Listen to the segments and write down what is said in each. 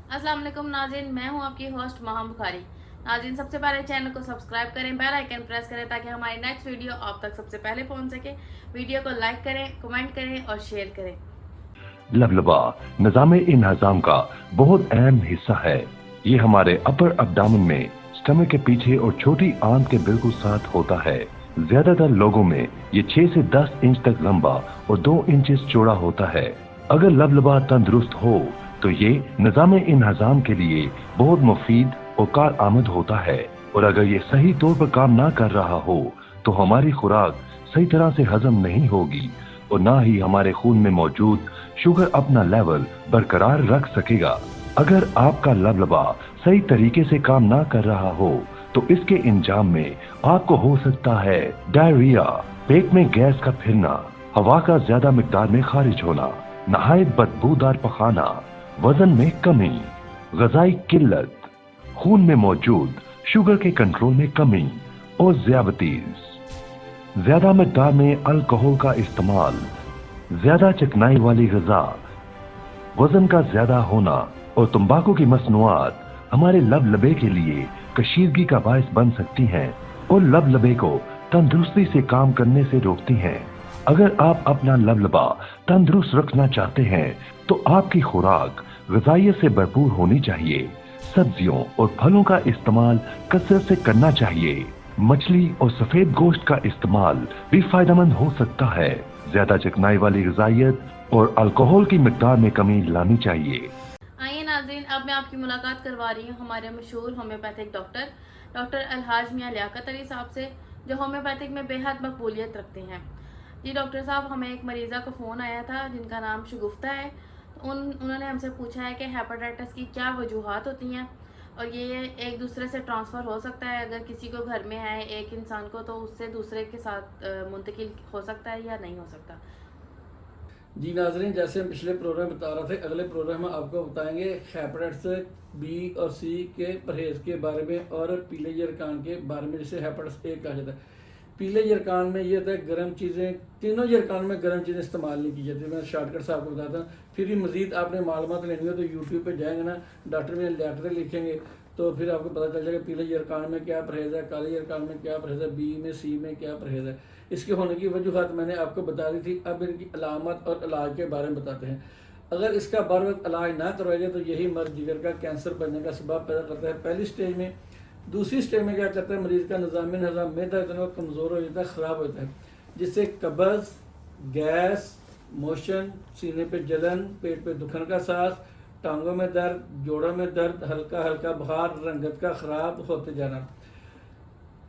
अस्सलाम वालेकुम नाज़रीन, मैं हूं आपकी होस्ट महम बुखारी। नाज़रीन, सबसे पहले चैनल को सब्सक्राइब करें, बेल आइकन प्रेस करें ताकि हमारी नेक्स्ट वीडियो आप तक सबसे पहले पहुंच सके। वीडियो को लाइक करें, कमेंट करें और शेयर करें। लबलबा निज़ाम इंहज़ाम का बहुत अहम हिस्सा है। ये हमारे अपर अब्डामन में स्टमक के पीछे और छोटी आंत के बिल्कुल साथ होता है। ज्यादातर लोगों में ये 6 से 10 इंच तक लंबा और 2 इंचेस चौड़ा होता है। अगर लबलबा तंदुरुस्त हो तो ये निज़ाम इंहज़ाम के लिए बहुत मुफीद और कारआमद होता है। और अगर ये सही तौर पर काम ना कर रहा हो तो हमारी खुराक सही तरह से हजम नहीं होगी और ना ही हमारे खून में मौजूद शुगर अपना लेवल बरकरार रख सकेगा। अगर आपका लबलबा सही तरीके से काम ना कर रहा हो तो इसके इंजाम में आपको हो सकता है डायरिया, पेट में गैस का फिरना, हवा का ज्यादा मिकदार में खारिज होना, नहायत बदबूदार पखाना, वजन में कमी, गजाई किल्लत, खून में मौजूद शुगर के कंट्रोल में कमी और ज़ियाबतीज। ज्यादा मिकदार में अल्कोहल का इस्तेमाल, ज्यादा चिकनाई वाली ग़िज़ा, वजन का ज्यादा होना और तंबाकू की मसनूआत हमारे लबलबे के लिए कशीदगी का बायस बन सकती हैं और लबलबे को तंदुरुस्ती से काम करने से रोकती हैं। अगर आप अपना लबलबा तंदुरुस्त रखना चाहते हैं तो आपकी खुराक ग़िज़ाइयत से भरपूर होनी चाहिए। सब्जियों और फलों का इस्तेमाल कसरत से करना चाहिए। मछली और सफेद गोश्त का इस्तेमाल भी फायदेमंद हो सकता है। ज्यादा चिकनाई वाली ग़िज़ाइयत और अल्कोहल की मिकदार में कमी लानी चाहिए। आइए नाज़रीन, अब मैं आपकी मुलाकात करवा रही हूँ हमारे मशहूर होम्योपैथिक डॉक्टर डॉक्टर अलहाज मियाँ लियाकत अली साहब से, जो होम्योपैथिक में बेहद मकबूलियत रखते हैं। जी डॉक्टर साहब, हमें एक मरीज़ा का फ़ोन आया था जिनका नाम शगुफ्ता है। तो उन्होंने हमसे पूछा है कि हेपेटाइटिस की क्या वजूहात होती हैं और ये एक दूसरे से ट्रांसफ़र हो सकता है। अगर किसी को घर में है एक इंसान को तो उससे दूसरे के साथ मुंतकिल हो सकता है या नहीं हो सकता। जी नाजरीन, जैसे हम पिछले प्रोग्राम बता रहे थे, अगले प्रोग्राम में आपको बताएंगे हेपेटाइटिस बी और सी के परहेज़ के बारे में और पीले यरकान के बारे में, जिसे हेपेटाइटिस ए कहा जाता है। पीले यरकान में ये होता है गर्म चीज़ें, तीनों यरकान में गर्म चीज़ें इस्तेमाल नहीं की जाती। मैं शॉर्टकट से आपको बताता हूँ। फिर भी मज़ीद आपने मालूमात लेनी हो तो यूट्यूब पे जाएंगे ना, डॉक्टर में लियाकत लिखेंगे तो फिर आपको पता चल जाएगा पीले यरकान में क्या परहेज़ है, काले यरकान में क्या परहेज़ है, बी में सी में क्या परहेज़ है। इसके होने की वजूहत मैंने आपको बता दी थी। अब इनकी अलामत और इलाज के बारे में बताते हैं। अगर इसका बर वक्त इलाज ना करवाया जाए तो यही मर्ज जिगर का कैंसर बनने का सबब पैदा करता है पहली स्टेज में। दूसरी स्टेज में क्या करता है, मरीज़ का निज़ाम निज़ाम मैदा इतना कमज़ोर हो जाता है, ख़राब होता है, जिससे कब्ज़, गैस, मोशन, सीने पे जलन, पेट पे दुखन का एहसास, टांगों में दर्द, जोड़ों में दर्द, हल्का हल्का बुखार, रंगत का ख़राब होते जाना।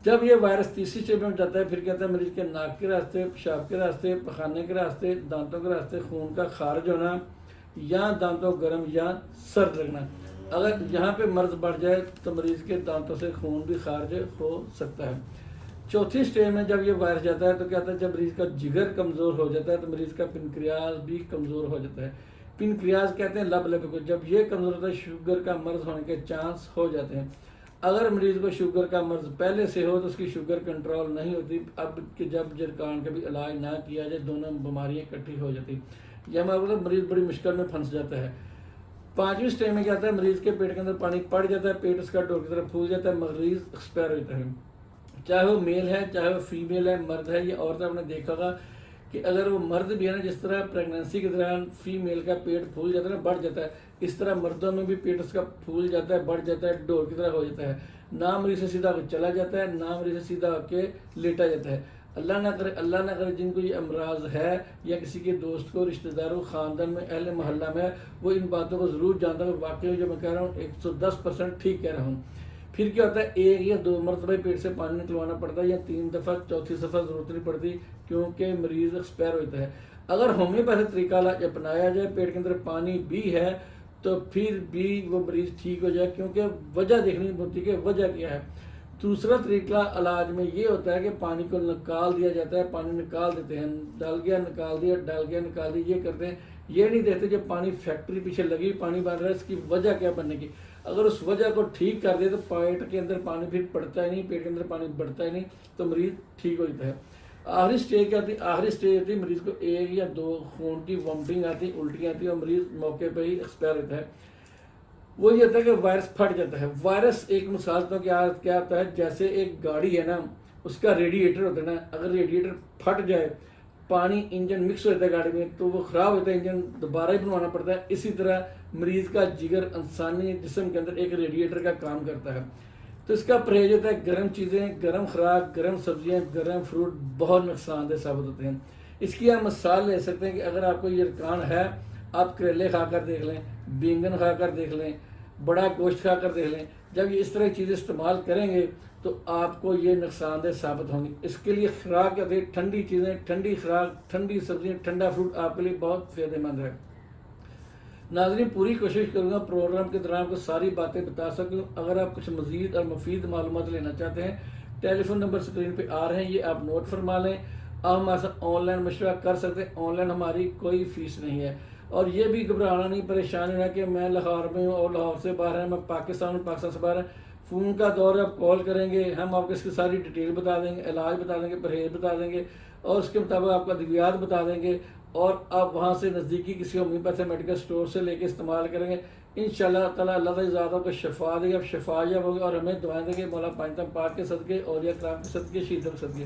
जब ये वायरस तीसरी स्टेज में जाता है फिर कहता है मरीज़ के नाक के रास्ते, पेशाब के रास्ते, पखाने के रास्ते, दांतों के रास्ते खून का खारिज होना या दांतों गर्म या सर्द लगना। अगर यहाँ पे मर्ज बढ़ जाए तो मरीज़ के दांतों से खून भी खारिज हो सकता है। चौथी स्टेज में जब ये वायरस जाता है तो क्या होता है, जब मरीज़ का जिगर कमज़ोर हो जाता है तो मरीज़ का पिनक्रियाज भी कमज़ोर हो जाता है। पिनक्रियाज कहते हैं लब को, जब ये कमज़ोर होता है शुगर का मर्ज होने के चांस हो जाते हैं। अगर मरीज़ को शुगर का मर्ज पहले से हो तो उसकी शुगर कंट्रोल नहीं होती। अब कि जब जरकान का भी इलाज ना किया जाए दोनों बीमारियाँ इकट्ठी हो जाती, यह मतलब मरीज़ बड़ी मुश्किल में फंस जाता है। पाँचवीं स्टेज में क्या होता है, मरीज़ के पेट के अंदर पानी पड़ जाता है, पेट उसका डोर की तरफ फूल जाता है, मरीज़ एक्सपायर होता है। चाहे वो मेल है चाहे वो फीमेल है, मर्द है या औरत, आपने देखा होगा कि अगर वो मर्द भी है ना, जिस तरह प्रेगनेंसी के दौरान फीमेल का पेट फूल जाता है ना, बढ़ जाता है, इस तरह मर्दों में भी पेट उसका फूल जाता है, बढ़ जाता है, डोर की तरह हो जाता है। ना मरीज से सीधा होकर चला जाता है, ना मरीज से सीधा होकर लेटा जाता है। अल्लाह ना करे जिनको ये अमराज है या किसी के दोस्त को, रिश्तेदारों, ख़ानदान में, अहल मोहल्ला में, वो इन बातों को ज़रूर जानता है। वाकई जो मैं कह रहा हूँ 110% ठीक कह रहा हूँ। फिर क्या होता है, एक या दो मरतबा पेट से पानी निकलवाना पड़ता है या 3 दफ़ा, चौथी दफ़ा ज़रूरत नहीं पड़ती क्योंकि मरीज़ एक्सपायर होता है। अगर होम्योपैथिक तरीका अपनाया जाए, पेट के अंदर पानी भी है तो फिर भी वो मरीज़ ठीक हो जाए, क्योंकि वजह देखनी होती है कि वजह क्या है। दूसरा तरीका इलाज में ये होता है कि पानी को निकाल दिया जाता है, पानी निकाल देते हैं, डल गया निकाल दिया, डल गया निकाल दिया, ये करते हैं। ये नहीं देखते जब पानी फैक्ट्री पीछे लगी, पानी बन रहा है, इसकी वजह क्या बनने की। अगर उस वजह को ठीक कर दे तो पेट के अंदर पानी फिर पड़ता ही नहीं, पेट के अंदर पानी बढ़ता ही नहीं, तो मरीज़ ठीक हो जाता है। आखिरी स्टेज क्या होती है, आखिरी स्टेज होती है मरीज़ को 1 या 2 खून की वॉमिटिंग आती, उल्टियाँ आती है और मरीज़ मौके पर ही एक्सपायर होता है। वो ये होता है कि वायरस फट जाता है। वायरस एक मिसाल तो क्या होता है, जैसे एक गाड़ी है ना, उसका रेडिएटर होता है ना, अगर रेडिएटर फट जाए, पानी इंजन मिक्स हो जाता है गाड़ी में, तो वो ख़राब होता है, इंजन दोबारा ही बनवाना पड़ता है। इसी तरह मरीज़ का जिगर इंसानी जिस्म के अंदर एक रेडिएटर का काम करता है। तो इसका परहेज होता है गर्म चीज़ें, गर्म खुराक, गर्म सब्जियाँ, गर्म फ्रूट बहुत नुकसानदेह साबित होते हैं। इसकी हम मिसाल ले सकते हैं कि अगर आपको ये यरकान है, आप करेले खा कर देख लें, बैंगन खा कर देख लें, बड़ा गोश्त खा कर देख लें। जब ये इस तरह की चीज़ें इस्तेमाल करेंगे तो आपको ये नुकसानदेह साबित होंगी। इसके लिए खुराक कहते हैं ठंडी चीज़ें, ठंडी खुराक, ठंडी सब्जियाँ, ठंडा फ्रूट आपके लिए बहुत फ़ायदेमंद है। नाज़रीन, पूरी कोशिश करूँगा प्रोग्राम के दौरान आपको सारी बातें बता सकूँ। अगर आप कुछ मज़ीद और मुफीद मालूमात लेना चाहते हैं, टेलीफोन नंबर स्क्रीन पे आ रहे हैं, ये आप नोट फरमा लें। आप हमारे साथ ऑनलाइन मशवरा कर सकते हैं। ऑनलाइन हमारी कोई फ़ीस नहीं है। और ये भी घबराना नहीं, परेशान होना कि मैं लाहौर में हूँ और लाहौर से बाहर है, मैं पाकिस्तान हूँ, पाकिस्तान से बाहर है। फ़ोन का दौर आप कॉल करेंगे, हम आपको इसकी सारी डिटेल बता देंगे, इलाज बता देंगे, परहेज बता देंगे और उसके मुताबिक आपका अद्वियात बता देंगे और आप वहाँ से नज़दीकी किसी होम्योपैथी मेडिकल स्टोर से लेके इस्तेमाल करेंगे। इंशाअल्लाह ताला अल्लाह ताला ज़्यादा आपको शफा देगा, आप शफायाब होंगे और हमें दुआएं देंगे मौला पंचतन पाक के सदके, औलिया कराम के सदके, शहीदों के सदके।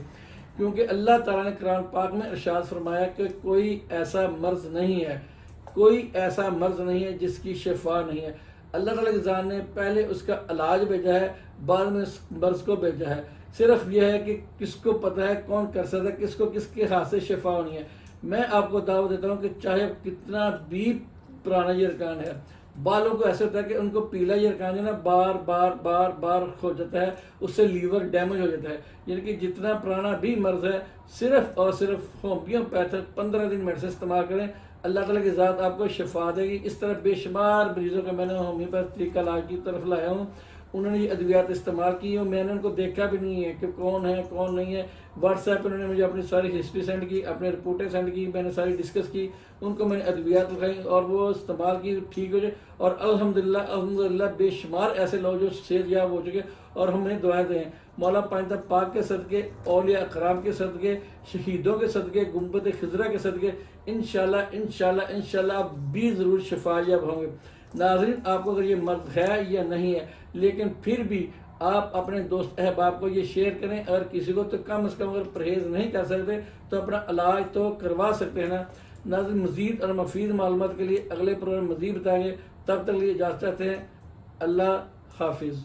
क्योंकि अल्लाह ताला ने कुरान पाक में इरशाद फरमाया कि कोई ऐसा मर्ज़ नहीं है, कोई ऐसा मर्ज़ नहीं है जिसकी शफा नहीं है। अल्लाह ताला की ज़ात ने पहले उसका इलाज भेजा है, बाद में उस मर्ज़ को भेजा है। सिर्फ यह है कि किसको पता है, कौन कर सकता है, किसको किसके हाथ से शफा होनी है। मैं आपको दावा देता हूँ कि चाहे कितना भी पुराना यरकान है, बालों को ऐसे होता है कि उनको पीला यरकान जो ना बार बार बार बार हो जाता है, उससे लीवर डैमेज हो जाता है। यानी कि जितना पुराना भी मर्ज़ है, सिर्फ और सिर्फ होम्योपैथिक 15 दिन मेडिसिन इस्तेमाल करें, अल्लाह ताला की ज़ात आपको शफा देगी। इस तरह बेशुमार मरीज़ों को मैंने होम्योपैथिक इलाज की तरफ लाया हूँ, उन्होंने ये अद्वियात इस्तेमाल की और मैंने उनको देखा भी नहीं है कि कौन है कौन नहीं है। व्हाट्सएप पर उन्होंने मुझे अपनी सारी हिस्ट्री सेंड की, अपने रिपोर्टें सेंड की, मैंने सारी डिस्कस की, उनको मैंने अद्वियात लिखाई और वो इस्तेमाल की, ठीक हो जाए। और अल्हम्दुलिल्लाह बेशुमार ऐसे लोग जो सेहतयाब हो चुके और हमें दुआएं दें मौला पंचतन पाक के सदके, औलिया अकराम के सदके, शहीदों के सदके, गुंबद खिजरा के सदके, इंशाल्लाह इंशाल्लाह इंशाल्लाह आप भी ज़रूर शफायाब होंगे। नाज़रीन, आपको अगर ये मर्ज़ है या नहीं है, लेकिन फिर भी आप अपने दोस्त अहबाब को ये शेयर करें। अगर किसी को तो कम से कम अगर परहेज़ नहीं कर सकते तो अपना इलाज तो करवा सकते हैं ना। नाज़रीन, मज़ीद और मफीद मालूमात के लिए अगले प्रोग्राम मज़ीद बताएंगे। तब तक लिए इजाज़त चाहते हैं। अल्लाह हाफिज़।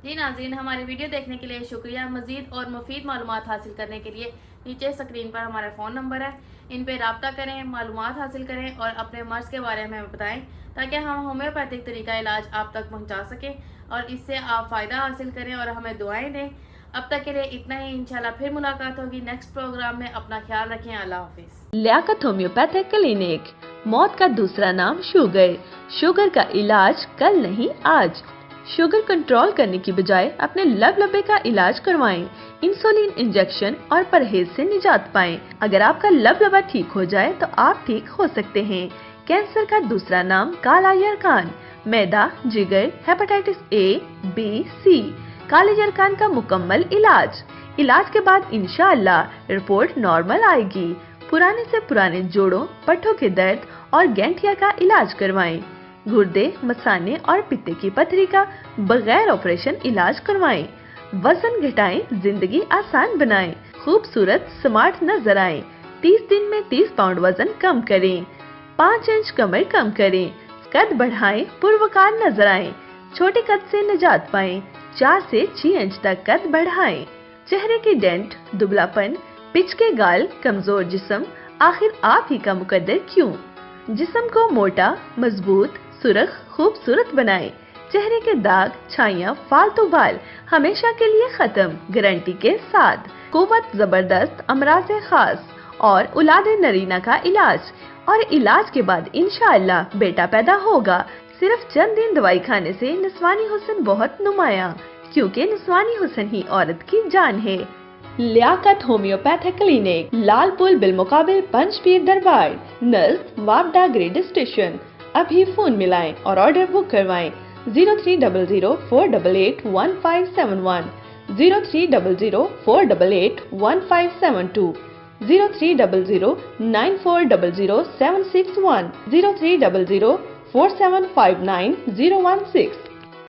जी नाज़रीन, हमारी वीडियो देखने के लिए शुक्रिया। मज़ीद और मुफीद मालूमात हासिल करने के लिए नीचे स्क्रीन पर हमारा फ़ोन नंबर है, इन पे रब्ता करें, मालूमात हासिल करें और अपने मर्ज़ के बारे में बताएं ताकि हम होम्योपैथिक तरीका इलाज आप तक पहुंचा सकें और इससे आप फ़ायदा हासिल करें और हमें दुआएं दें। अब तक के लिए इतना ही, इंशाल्लाह फिर मुलाकात होगी नेक्स्ट प्रोग्राम में। अपना ख्याल रखें। अल्लाह हाफिज़। लियाकत होम्योपैथिक क्लिनिक, मौत का दूसरा नाम शुगर। शुगर का इलाज कल नहीं आज। शुगर कंट्रोल करने की बजाय अपने लबलबे का इलाज करवाएं। इंसुलिन इंजेक्शन और परहेज से निजात पाएं। अगर आपका लबलबा ठीक हो जाए तो आप ठीक हो सकते हैं। कैंसर का दूसरा नाम काला यरकान, मैदा, जिगर, हेपेटाइटिस ए, बी, सी। काले यरकान का मुकम्मल इलाज के बाद इंशाअल्लाह रिपोर्ट नॉर्मल आएगी। पुराने से पुराने जोड़ों, पट्टों के दर्द और गैंठिया का इलाज करवाएं। गुर्दे, मसाने और पित्ते की पथरी का बगैर ऑपरेशन इलाज करवाएं। वजन घटाएं, जिंदगी आसान बनाएं, खूबसूरत स्मार्ट नजर आएं। 30 दिन में 30 पाउंड वजन कम करें, 5 इंच कमर कम करें, कद बढ़ाएं, पुरवकार नजर आएं, छोटे कद से निजात पाएं, 4 से 6 इंच तक कद बढ़ाएं। चेहरे के डेंट, दुबलापन, पिचके गाल, कमजोर जिस्म, आखिर आप ही का मुकद्दर क्यों? जिस्म को मोटा, मजबूत, सुरख, खूबसूरत बनाएं। चेहरे के दाग, छाइयाँ, फालतू बाल हमेशा के लिए खत्म, गारंटी के साथ। कुव्वत जबरदस्त, अमराज खास और औलादे नरीना का इलाज। और इलाज के बाद इंशाअल्लाह बेटा पैदा होगा। सिर्फ चंद दिन दवाई खाने से निस्वानी हुस्न बहुत नुमाया, क्योंकि निस्वानी हुस्न ही औरत की जान है। लियाकत होम्योपैथिक क्लिनिक, लाल पुल बिलमुकाबिल पंचपीर दरबार, नज़दीक वापडा ग्रेड स्टेशन। अभी फोन मिलाएं और ऑर्डर बुक करवाएं 0300-488-1571, 0300-488-1572, 0300-9400-761, 4759 016.